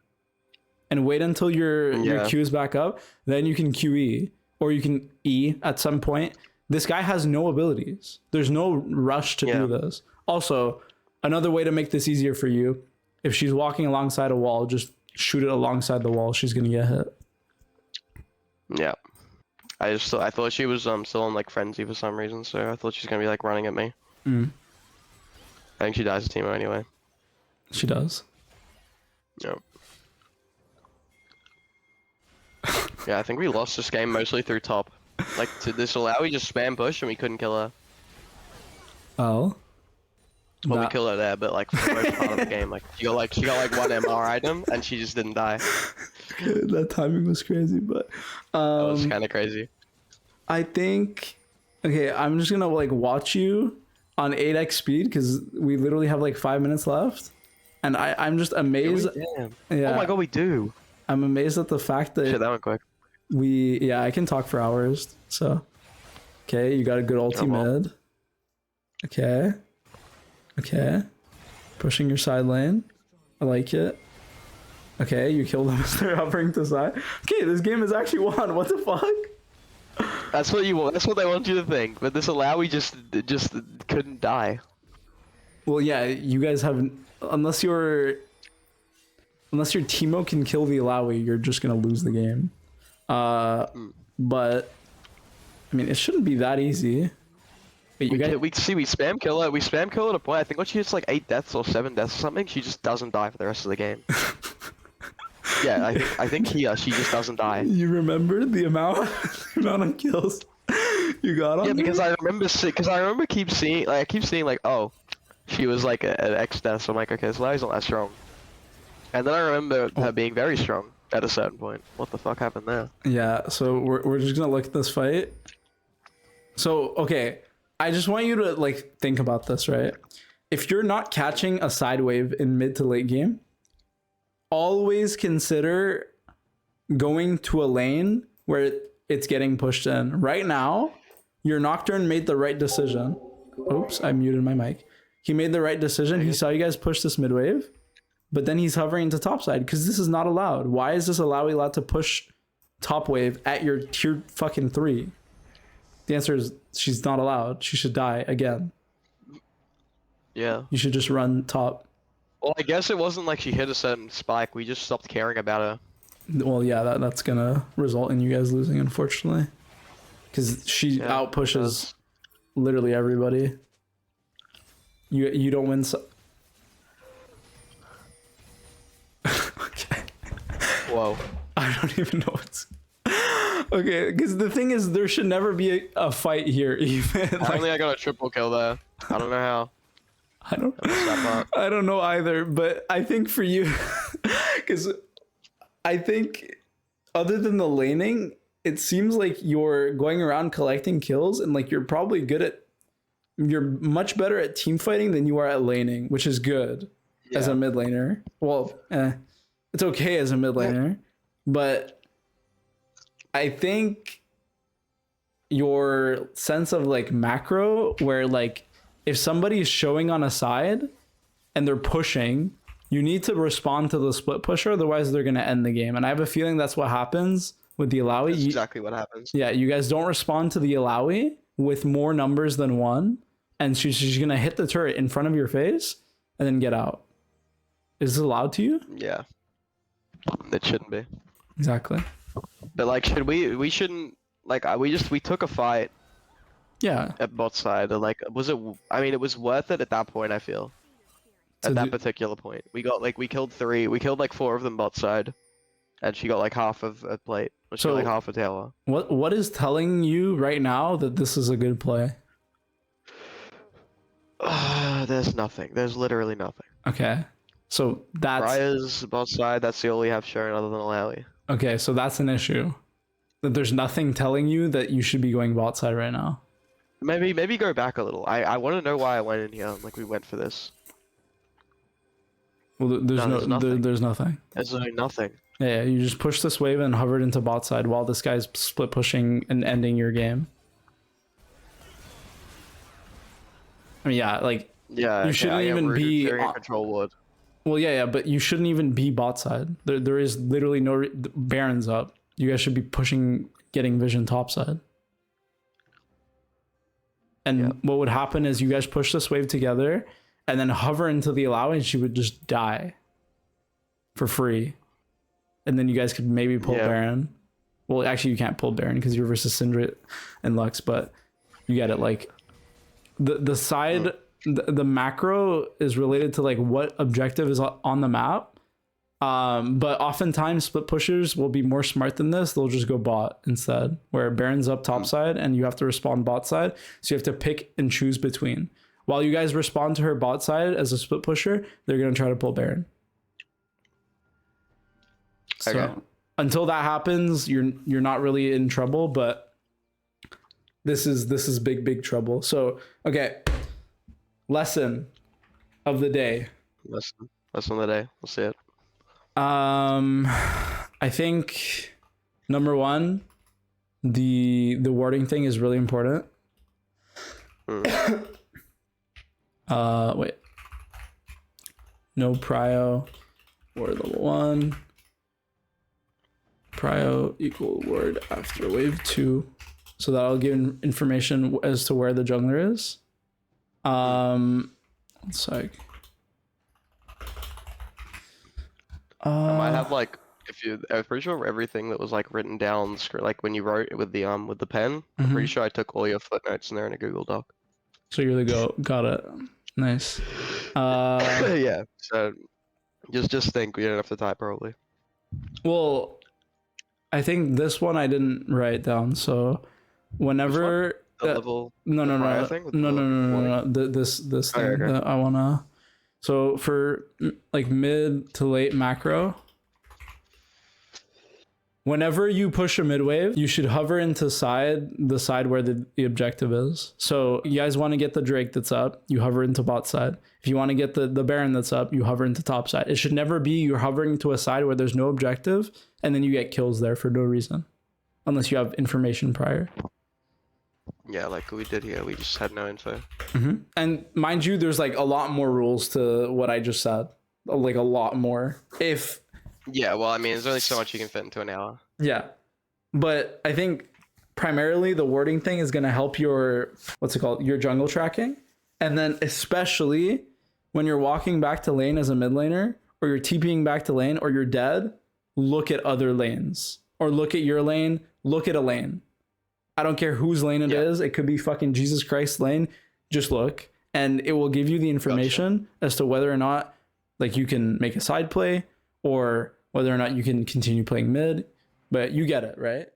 and wait until your Q is back up. Then you can QE, or you can E at some point. This guy has no abilities. There's no rush to do this. Also, another way to make this easier for you, if she's walking alongside a wall, just shoot it alongside the wall. She's gonna get hit. Yeah. I thought she was still in like frenzy for some reason, so I thought she was gonna be like running at me. I think she dies to Teemo anyway. She does. Yep. Yeah, I think we lost this game mostly through top. Like, to this allow, we just spam push and we couldn't kill her. Oh. Well, we killed her there, but like for the most part of the game, like she got like one MR item and she just didn't die. That timing was crazy, but That was kind of crazy. I think, okay, I'm just gonna like watch you on 8x speed because we literally have like 5 minutes left, and I'm just amazed. Yeah. Oh my god, we do. I'm amazed at the fact that Shit, that went quick. I can talk for hours. So, okay, you got a good ulti mid. Okay. Okay. Pushing your side lane. I like it. Okay, you killed them as they're hovering to side. Okay, this game is actually won. What the fuck? That's what you want. That's what they want you to think. But this allow, we just couldn't die. Well, yeah, you guys have, unless your Teemo can kill the Alawi, you're just gonna lose the game. But I mean, it shouldn't be that easy. Wait, we spam kill her. We spam kill her to point. I think when she hits like 8 deaths or 7 deaths or something, she just doesn't die for the rest of the game. Yeah, I think she just doesn't die. You remember the amount of kills you got on? Yeah, because I remember keep seeing like, oh, she was like an X death. So I'm like, okay, so Larry's not that strong. And then I remember her being very strong at a certain point. What the fuck happened there? Yeah, so we're just gonna look at this fight. So okay, I just want you to like think about this, right? If you're not catching a side wave in mid to late game, always consider going to a lane where it's getting pushed in. Right now, your Nocturne made the right decision. Oops, I muted my mic. He made the right decision. He saw you guys push this mid wave, but then he's hovering to top side because this is not allowed. Why is this allowed to push top wave at your tier fucking 3? The answer is she's not allowed. She should die again. Yeah. You should just run top. Well, I guess it wasn't like she hit a certain spike. We just stopped caring about her. Well, yeah, that's gonna result in you guys losing, unfortunately, because she out pushes literally everybody. You don't win. Okay. Whoa. I don't even know what's. Okay, because the thing is, there should never be a fight here. Even apparently, I got a triple kill there. I don't know how. I don't know either, but I think for you, because I think other than the laning, it seems like you're going around collecting kills and like you're much better at team fighting than you are at laning, which is good as a mid laner. Well, it's okay as a mid laner, but I think your sense of like macro, where like if somebody is showing on a side and they're pushing, you need to respond to the split pusher, otherwise they're going to end the game. And I have a feeling that's what happens with the Alawi. That's exactly what happens. Yeah, you guys don't respond to the Alawi with more numbers than one, and she's going to hit the turret in front of your face and then get out. Is this allowed to you? Yeah. It shouldn't be. Exactly. But like, we shouldn't like we took a fight Yeah. at bot side. And, like, was it? I mean, it was worth it at that point. I feel To at that do- particular point, we got like we killed 3. We killed like 4 of them bot side, and she got like half of a plate. Or she got like So- half a tower. What is telling you right now that this is a good play? There's nothing. There's literally nothing. Okay. So that's Briar's bot side. That's the all we have shown other than Alawi. okay. So that's an issue. That there's nothing telling you that you should be going bot side right now. Maybe go back a little. I want to know why I went in here. Like we went for this. Well, there's No, there's nothing. there's nothing. There's literally nothing. Yeah, you just push this wave and hovered into bot side while this guy's split pushing and ending your game. I mean, yeah, like Yeah. You shouldn't even be in on- control ward. well, yeah, but you shouldn't even be bot side. There is literally no Baron's up. You guys should be pushing, getting vision top side. And Yeah. what would happen is you guys push this wave together and then hover into the allow and she would just die for free. And then you guys could maybe pull Yeah. Baron. Well, actually you can't pull Baron because you're versus Syndra and Lux, but you get it. Like the side, the macro is related to like what objective is on the map. But oftentimes split pushers will be more smart than this. They'll just go bot instead, where Baron's up top side and you have to respond bot side. So you have to pick and choose between. While you guys respond to her bot side as a split pusher, they're going to try to pull Baron. So Okay. until that happens, you're not really in trouble, but this is big trouble. So, okay. Lesson of the day. Lesson of the day. We'll see it. I think number 1, the warding thing is really important. Wait. No prio ward level 1. Prio equal ward after wave 2. So that'll give information as to where the jungler is. It's like I might have like I'm pretty sure everything that was like written down, like when you wrote it with the pen. I'm pretty sure I took all your footnotes in there in a Google Doc. So you really got it. Nice. Yeah. So just think we don't have to type probably. Well, I think this one I didn't write down. So whenever The level. no, prior thing with no, the no, no, no, warning? no, this Oh, thing okay. that I wanna. So for like mid to late macro, whenever you push a mid wave, you should hover into the side where the objective is. So you guys want to get the Drake that's up, you hover into bot side. If you want to get the Baron that's up, you hover into top side. It should never be you're hovering to a side where there's no objective and then you get kills there for no reason, unless you have information prior. Yeah, like we did here. We just had no info. And mind you, there's like a lot more rules to what I just said, like a lot more. If Yeah, well, I mean, there's only so much you can fit into an hour. yeah, but I think primarily the wording thing is going to help your your jungle tracking, and then especially when you're walking back to lane as a mid laner, or you're TPing back to lane, or you're dead, look at other lanes, or look at your lane, look at a lane. I don't care whose lane it is. It could be fucking Jesus Christ lane. Just look, and it will give you the information as to whether or not like you can make a side play or whether or not you can continue playing mid. But you get it, right?